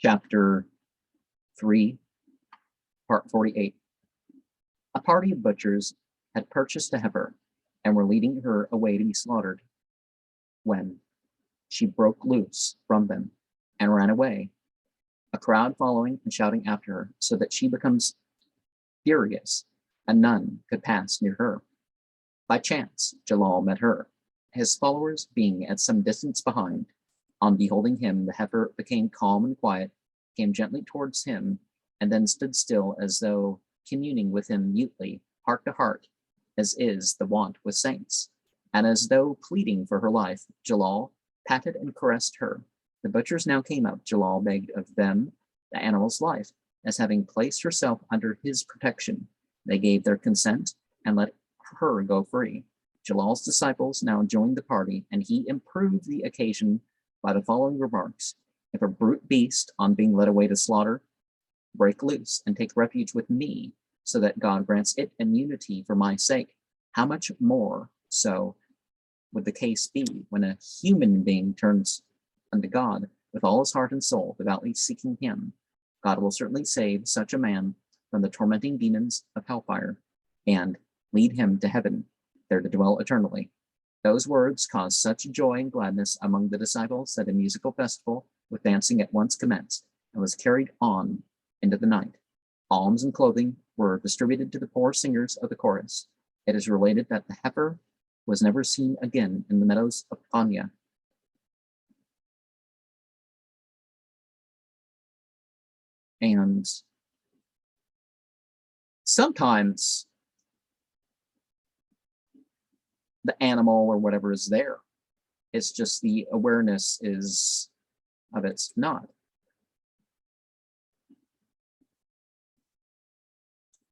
chapter 3, part 48. A party of butchers had purchased a heifer and were leading her away to be slaughtered when she broke loose from them and ran away, a crowd following and shouting after her, so that she becomes furious and none could pass near her. By chance, Jalal met her, his followers being at some distance behind. On beholding him, the heifer became calm and quiet, came gently towards him, and then stood still as though communing with him mutely, heart to heart, as is the wont with saints. And as though pleading for her life, Jalal patted and caressed her. The butchers now came up. Jalal begged of them the animal's life, as having placed herself under his protection. They gave their consent and let her go free. Jalal's disciples now joined the party, and he improved the occasion by the following remarks: if a brute beast, on being led away to slaughter, break loose and take refuge with me, so that God grants it immunity for my sake, how much more so would the case be when a human being turns unto God with all his heart and soul, devoutly seeking him? God will certainly save such a man from the tormenting demons of hellfire and lead him to heaven, there to dwell eternally. Those words caused such joy and gladness among the disciples that a musical festival with dancing at once commenced and was carried on into the night. Alms and clothing were distributed to the poor singers of the chorus. It is related that the heifer was never seen again in the meadows of Panya. And sometimes the animal or whatever is there. It's just the awareness is of it's not.